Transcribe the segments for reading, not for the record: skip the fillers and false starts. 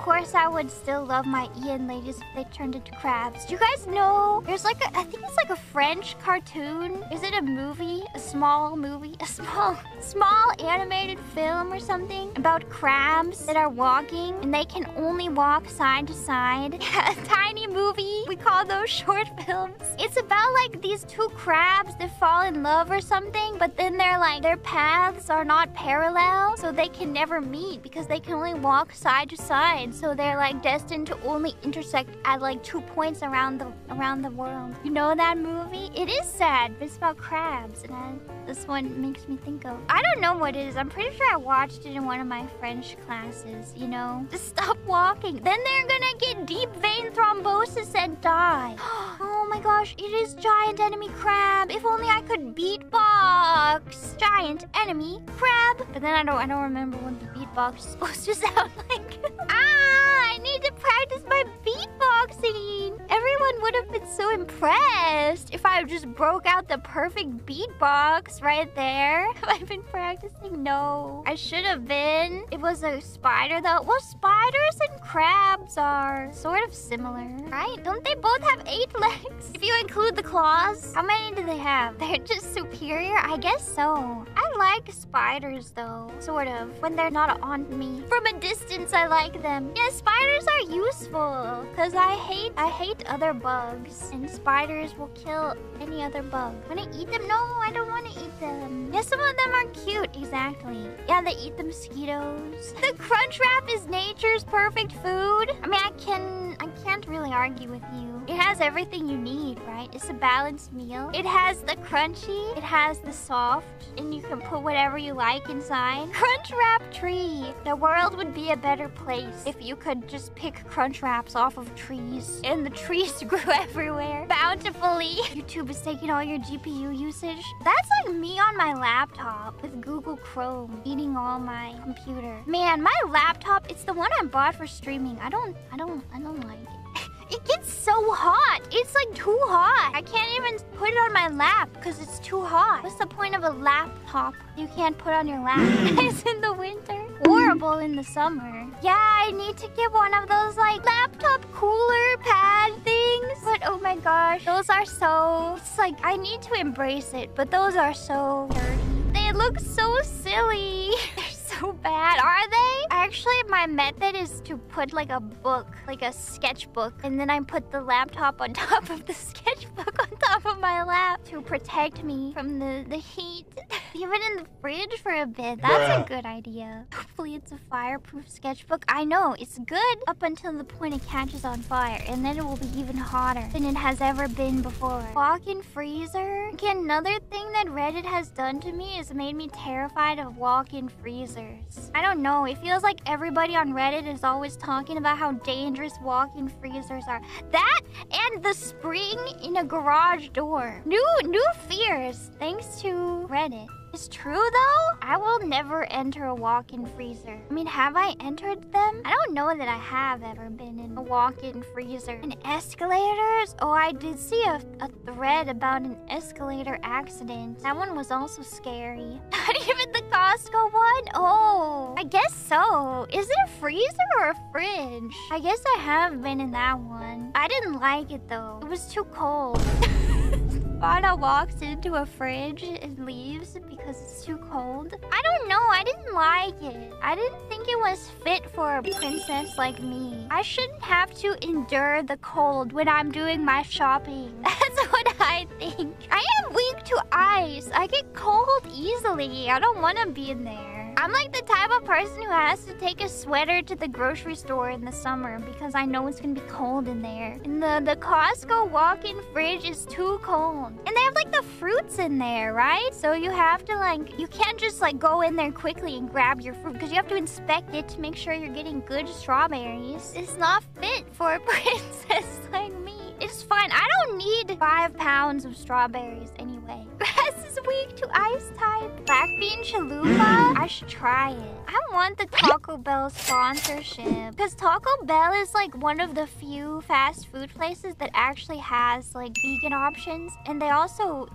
course, I would still love my Ian ladies if they turned into crabs. Do you guys know there's like I think it's like a French cartoon. Is it a movie? A small movie? A small animated film or something about crabs that are walking and they can only walk side to side. Yeah, a tiny movie. We call those short films. It's about like these two crabs that fall in love or something, but then their paths are not parallel, so they can never meet because they can only walk side to side. So they're like destined to only intersect at like 2 points around the world. You know that movie? It is sad, but it's about crabs, and this one makes me think of. I don't know what it is. I'm pretty sure I watched it in one of my French classes. You know, just stop walking. Then they're gonna get deep vein thrombosis and die. Oh my gosh, it is giant enemy crab. If only I could beatbox. Giant enemy crab. But then I don't remember what the beatbox is supposed to sound like. I need to practice my beatboxing. Everyone would have been so impressed if I just broke out the perfect beatbox right there. Have I been practicing? No. I should have been. It was a spider though. Well, spiders and crabs are sort of similar, right? Don't they both have 8 legs? If you include the claws, how many do they have? They're just superior? I guess so. I like spiders though, sort of, when they're not on me. From a distance, I like them. Yeah, spiders are useful because I hate other bugs, and spiders will kill any other bug. Wanna eat them? No, I don't want to eat them. Yeah, some of them are cute, exactly. Yeah, they eat the mosquitoes. The crunch wrap is nature's perfect food. I mean, I can't really argue with you. It has everything you need, right? It's a balanced meal. It has the crunchy, it has the soft, and you can put whatever you like inside. Crunch wrap tree. The world would be a better place if you could just pick crunch wraps off of trees, and the trees grew everywhere bountifully. YouTube is taking all your GPU usage. That's like me on my laptop with Google Chrome eating all my computer. Man, my laptop, it's the one I bought for streaming. I don't like it. It gets so hot. It's like too hot. I can't even put it on my lap because it's too hot. What's the point of a laptop you can't put on your lap? It's in the winter. Horrible in the summer. Yeah, I need to get one of those like laptop cooler pad things. But oh my gosh, those are so... It's like, I need to embrace it, but those are so dirty. They look so silly. They're so bad. Are they? Actually, my method is to put like a book, like a sketchbook, and then I put the laptop on top of the sketchbook on top of my lap to protect me from the heat. Leave it in the fridge for a bit. That's a good idea. Hopefully it's a fireproof sketchbook. I know, it's good up until the point it catches on fire, and then it will be even hotter than it has ever been before. Walk-in freezer. Okay, another thing that Reddit has done to me is made me terrified of walk-in freezers. I don't know, it feels like everybody on Reddit is always talking about how dangerous walk-in freezers are. That and the spring in a garage door. New fears thanks to Reddit. It's true though, I will never enter a walk-in freezer. I mean, have I entered them? I don't know that I have ever been in a walk-in freezer. And escalators? Oh, I did see a thread about an escalator accident. That one was also scary. Not even the Costco one? Oh, I guess so. Is it a freezer or a fridge? I guess I have been in that one. I didn't like it though. It was too cold. Fauna walks into a fridge and leaves because it's too cold. I don't know, I didn't like it. I didn't think it was fit for a princess like me. I shouldn't have to endure the cold when I'm doing my shopping. That's what I think. I am weak to ice. I get cold easily. I don't want to be in there. I'm like the type of person who has to take a sweater to the grocery store in the summer because I know it's gonna be cold in there. And the Costco walk-in fridge is too cold. And they have like the fruits in there, right? So you have to like, you can't just like go in there quickly and grab your fruit because you have to inspect it to make sure you're getting good strawberries. It's not fit for a princess like me. It's fine. I don't need 5 pounds of strawberries anyway. Grass is weak to ice type. Black bean chalupa? I should try it. I want the Taco Bell sponsorship. Because Taco Bell is like one of the few fast food places that actually has like vegan options. And they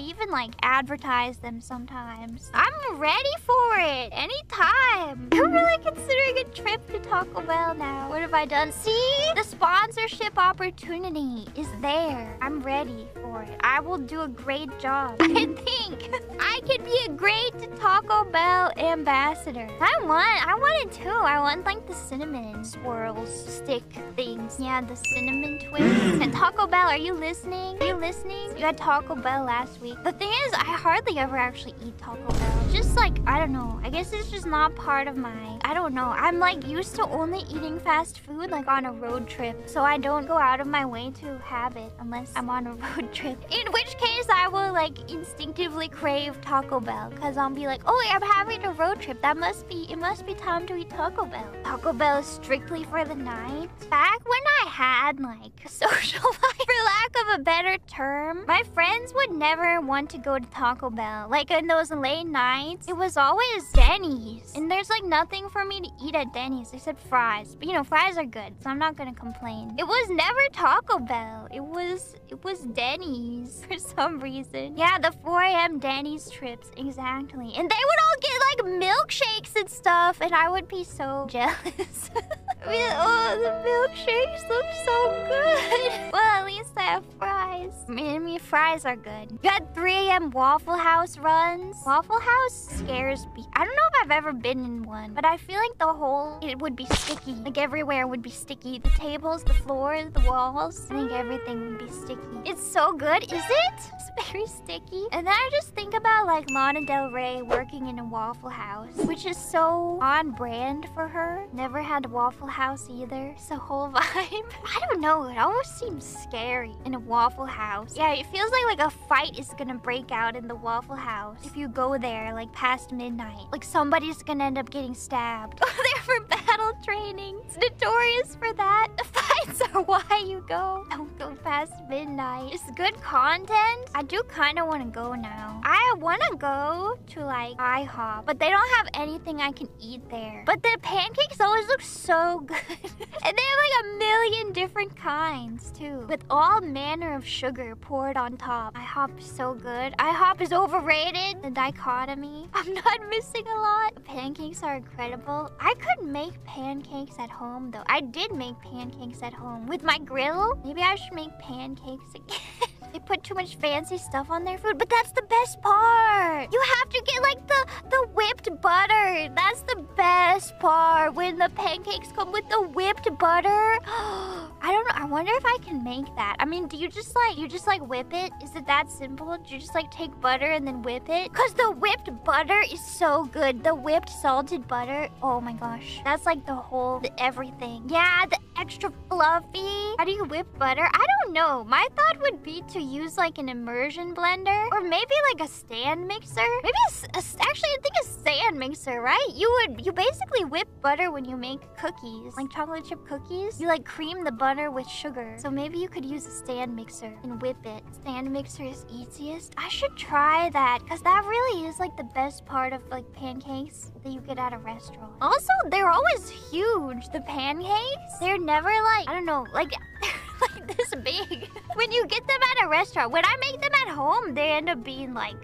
even like advertise them sometimes. I'm ready for it. Anytime. I'm really considering a trip to Taco Bell now. What have I done? See? The sponsorship opportunity is there. I'm ready for it. I will do a great job. I think I could be a great Taco Bell ambassador. I want it too. I want like the cinnamon swirls stick things. Yeah, the cinnamon twists. And Taco Bell, are you listening? Are you listening? You had Taco Bell last week. The thing is, I hardly ever actually eat Taco Bell. Just like, I don't know. I guess it's just not part of my, I don't know. I'm like used to only eating fast food like on a road trip. So I don't go out of my way to have it unless I'm on a road trip. In which case I will like instinctively crave Taco Bell. Cause I'll be like, oh, I'm having a road trip. It must be time to eat Taco Bell. Taco Bell is strictly for the night. Back when I had like a social life, for lack of a better term, my friends would never want to go to Taco Bell. Like in those late nights, it was always Denny's. And there's like nothing for me to eat at Denny's except fries. But you know, fries are good, so I'm not gonna complain. It was never Taco Bell. It was Denny's for some reason. Yeah, the 4 a.m. Denny's trips, exactly. And they would all get like milkshakes and stuff, and I would be so jealous. I mean, oh, the milkshakes look so good. Well, at least I have fries. I mean, fries are good. You had 3 a.m. Waffle House runs. Waffle House scares me. I don't know if I've ever been in one, but I feel like it would be sticky. Like everywhere would be sticky. The tables, the floors, the walls. I think everything would be sticky. It's so good, is it? It's very sticky. And then I just think about like Lana Del Rey working in a Waffle House, which is so on brand for her. Never had a Waffle House either. It's a whole vibe. I don't know. It almost seems scary in a Waffle House. Yeah, it feels like a fight is gonna break out in the Waffle House if you go there like past midnight. Like somebody's gonna end up getting stabbed. Go there for battle training. It's notorious for that. The fights are why you go. Don't go past midnight. It's good content. I do kind of want to go now. I want to go to like IHOP, but they don't have anything I can eat there. But the pancakes always look so good. And they have like a million different kinds too, with all manner of sugar poured on top. IHOP is so good. IHOP is overrated. The dichotomy. I'm not missing a lot. The pancakes are incredible. I could make pancakes at home though. I did make pancakes at home with my grill. Maybe I should make pancakes again. They put too much fancy stuff on their food, but that's the best part. You have to get like the whipped butter. That's the best part, when the pancakes come with the whipped butter. I don't know. I wonder if I can make that. I mean, do you just like whip it? Is it that simple? Do you just like take butter and then whip it? Cause the whipped butter is so good. The whipped salted butter. Oh my gosh. That's like the everything. Yeah, the extra fluffy. How do you whip butter? I don't know. My thought would be to use like an immersion blender, or maybe like a stand mixer. Maybe actually I think a stand mixer, right? You basically whip butter when you make cookies, like chocolate chip cookies. You like cream the butter with sugar. So maybe you could use a stand mixer and whip it. Stand mixer is easiest. I should try that, because that really is like the best part of like pancakes that you get at a restaurant. Also, they're always huge. The pancakes, they're never like, I don't know, like like this big. When you get them at a restaurant, when I make them at home, they end up being like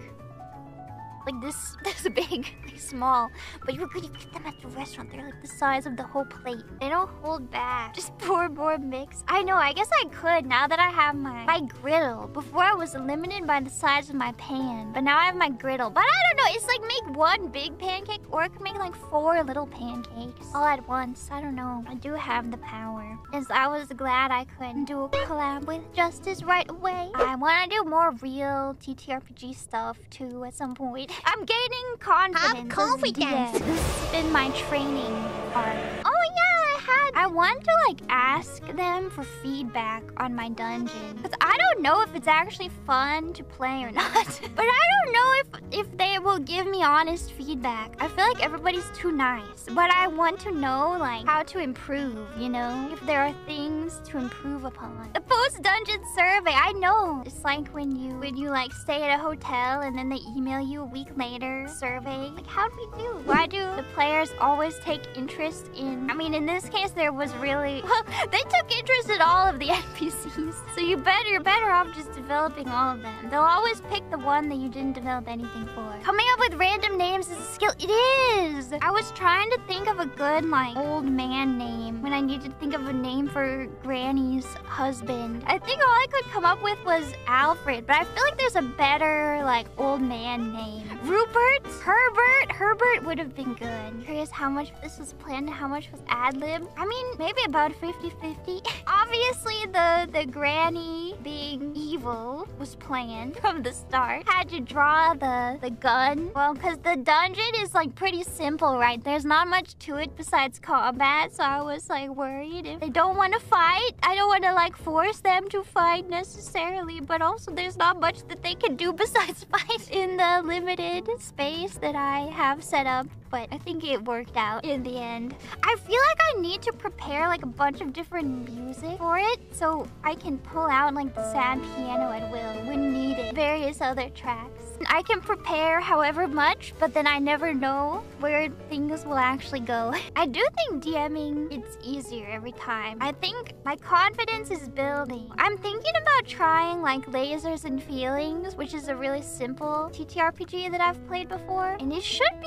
this big, like small. But you get them at the restaurant, they're like the size of the whole plate. They don't hold back. Just pour more mix. I know, I guess I could now that I have my griddle. Before I was limited by the size of my pan, but now I have my griddle. But I don't know, it's like make one big pancake, or I could make like 4 little pancakes all at once. I don't know. I do have the power. Because I was glad I could do a collab with Justice right away. I want to do more real TTRPG stuff too at some point. I'm gaining confidence. This has been my training part. Oh yeah, I want to like ask them for feedback on my dungeon. Because I don't know if it's actually fun to play or not. But I don't know if they will give me honest feedback. I feel like everybody's too nice. But I want to know like how to improve, you know? If there are things to improve upon. The post-dungeon survey, I know. It's like when you like stay at a hotel and then they email you a week later survey. Like, how do we do? Why do the players always take interest in... I mean, in this case, there was really... Well, they took interest in all of the NPCs. So you're better off just developing all of them. They'll always pick the one that you didn't develop anything for. Coming up with random names is a skill. It is! I was trying to think of a good, like, old man name when I needed to think of a name for Granny's husband. I think all I could come up with was Alfred, but I feel like there's a better, like, old man name. Rupert? Herbert? Herbert would have been good. Curious how much this was planned and how much was ad-lib. I mean, maybe about 50-50. Obviously, the granny being evil was planned from the start. Had to draw the gun. Well, because the dungeon is, like, pretty simple, right? There's not much to it besides combat, so I was, like, worried if they don't want to fight. I don't want to, like, force them to fight necessarily, but also there's not much that they can do besides fight in the limited space that I have set up. But I think it worked out in the end. I feel like I need to prepare like a bunch of different music for it so I can pull out like the sad piano at will when needed. Various other tracks. I can prepare however much, but then I never know where things will actually go. I do think DMing it's easier every time. I think my confidence is building. I'm thinking about trying like Lasers and Feelings, which is a really simple TTRPG that I've played before. And it should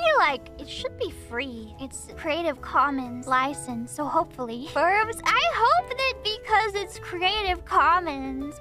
be free. It's Creative Commons license, so hopefully. Verbs, I hope that because it's Creative Commons,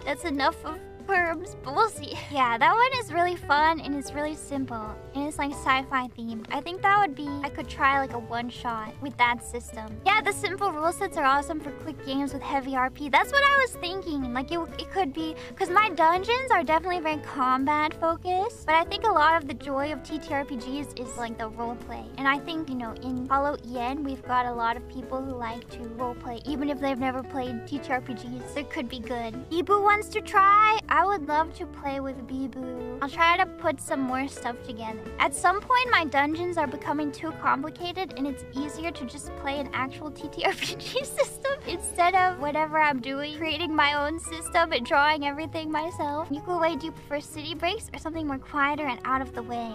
that's enough of verbs, but we'll see. Yeah, that one is really fun and it's really simple. And it's like sci-fi themed. I think that would be, I could try like a one-shot with that system. Yeah, the simple rule sets are awesome for quick games with heavy RP. That's what I was thinking. Like it could be, because my dungeons are definitely very combat focused, but I think a lot of the joy of TTRPGs is like the roleplay. And I think, you know, in Hollow EN, we've got a lot of people who like to roleplay, even if they've never played TTRPGs. It could be good. Ibu wants to try. I would love to play with Bibu. I'll try to put some more stuff together. At some point, my dungeons are becoming too complicated and it's easier to just play an actual TTRPG system instead of whatever I'm doing, creating my own system and drawing everything myself. Yuko, do you prefer city breaks or something more quieter and out of the way?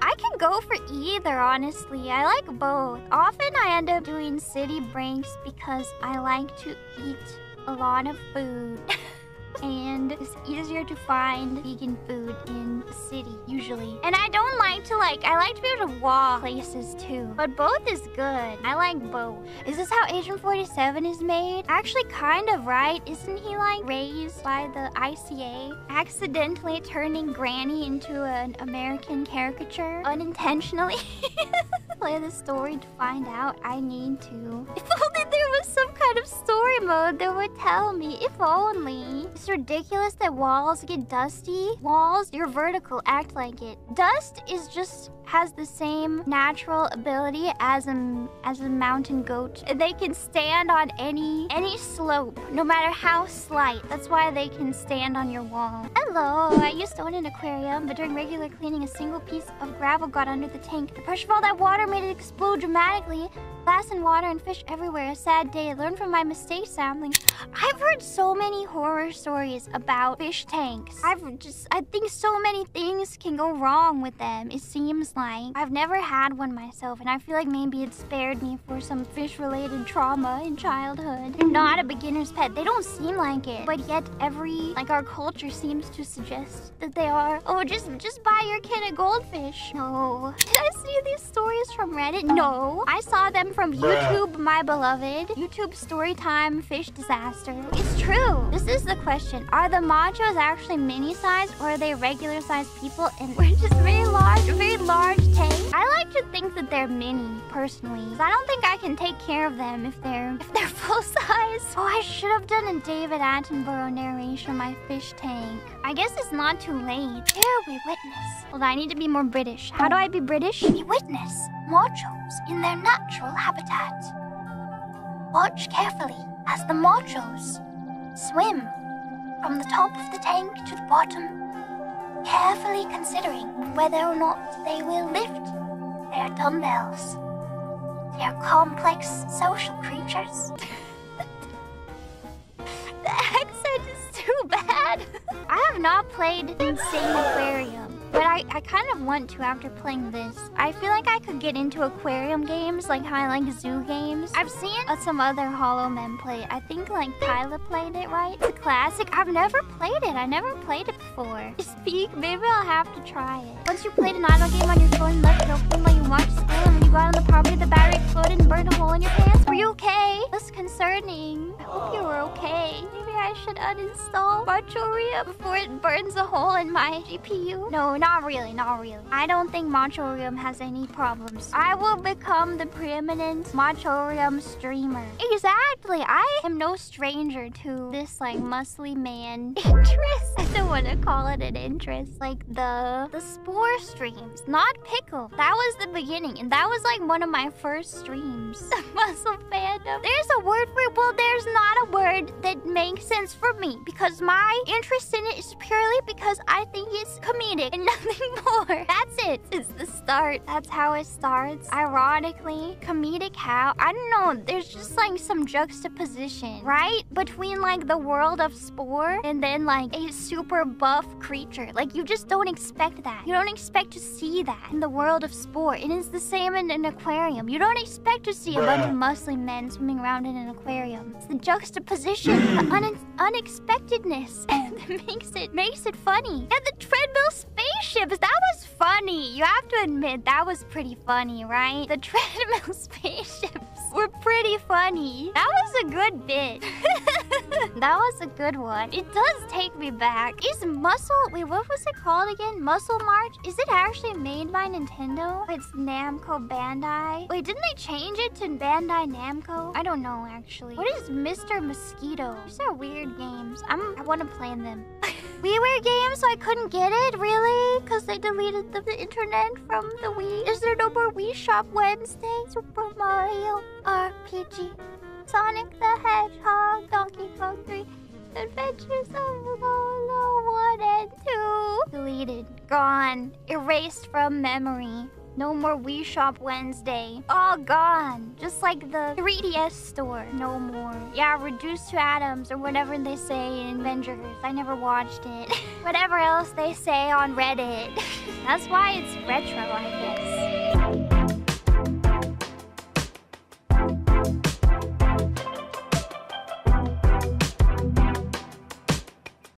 I can go for either, honestly. I like both. Often I end up doing city breaks because I like to eat a lot of food. And it's easier to find vegan food in the city, usually. And I don't like to I like to be able to walk places too. But both is good. I like both. Is this how Agent 47 is made? Actually, kind of, right? Isn't he like raised by the ICA? Accidentally turning Granny into an American caricature unintentionally? Play the story to find out. I need to. If only there was some kind of story mode that would tell me. If only. It's ridiculous that walls get dusty. Walls, you're vertical. Act like it. Dust is just has the same natural ability as a mountain goat. They can stand on any slope, no matter how slight. That's why they can stand on your wall. Hello, I used to own an aquarium, but during regular cleaning, a single piece of gravel got under the tank. The pressure of all that water made it explode dramatically. Glass and water and fish everywhere. A sad day. I learned from my mistakes, Samling. I've heard so many horror stories about fish tanks. I think so many things can go wrong with them. It seems like I've never had one myself, and I feel like maybe it spared me for some fish-related trauma in childhood. They're not a beginner's pet. They don't seem like it, but yet our culture seems to suggest that they are. Oh, just buy your kid a goldfish. No. Did I see these stories from Reddit? No. I saw them from YouTube, my beloved. YouTube storytime fish disaster. It's true. This is the question. Are the machos actually mini-sized, or are they regular-sized people and we're just very large tanks? I like to think that they're mini, personally. I don't think I can take care of them if they're full size. Oh, I should have done a David Attenborough narration of my fish tank. I guess it's not too late. Here we witness. Hold on, I need to be more British. How do I be British? We witness machos in their natural habitat. Watch carefully as the machos swim from the top of the tank to the bottom, carefully considering whether or not they will lift their dumbbells. They are complex social creatures. The accent is too bad. I have not played Insane Aquarium, but I kind of want to after playing this. I feel like I could get into aquarium games, like how I like zoo games. I've seen some other Hollow Men play it. I think like Tyler played it, right? It's a classic. I've never played it. I never played it before. Speak, maybe I'll have to try it. Once you played an idle game on your phone, left it open while you watched school, and when you got on the property, the battery exploded and burned a hole in your pants. Were you okay? That's concerning. I hope you were okay. Maybe I should uninstall Machoria before it burns a hole in my GPU. No, not really, not really. I don't think Machorium has any problems. I will become the preeminent Machorium streamer. Exactly. I am no stranger to this like muscly man interest. I don't want to call it an interest. Like the spore streams, not pickle. That was the beginning, and that was like one of my first streams. Muscle fandom. There's a word for it. Well, there's not a word that makes sense for me because my interest in it is purely because I think it's comedic and nothing more. That's it. It's the start. That's how it starts. Ironically, comedic how? I don't know. There's just like some juxtaposition, right? Between like the world of spore and then like a super buff creature. Like you just don't expect that. You don't expect to see that in the world of spore. And it's the same in an aquarium. You don't expect to see a bunch of muscly men swimming around in an aquarium. It's the juxtaposition, the unexpectedness that makes it funny. And the treadmill spaceships, that was funny. You have to admit that was pretty funny, right? The treadmill spaceships were pretty funny. That was a good bit. That was a good one. It does take me back. Is Muscle... Wait, what was it called again? Muscle March? Is it actually made by Nintendo? It's Namco Bandai. Wait, didn't they change it to Bandai Namco? I don't know, actually. What is Mr. Mosquito? These are weird games. I want to play them. WiiWare games, so I couldn't get it? Really? Because they deleted the internet from the Wii? Is there no more Wii Shop Wednesday? Super Mario RPG, Sonic the Hedgehog, Donkey Kong 3, Adventures of Lolo 1 and 2. Deleted. Gone. Erased from memory. No more Wii Shop Wednesday. All gone. Just like the 3DS store. No more. Yeah, reduced to atoms or whatever they say in Avengers. I never watched it. Whatever else they say on Reddit. That's why it's retro, I guess.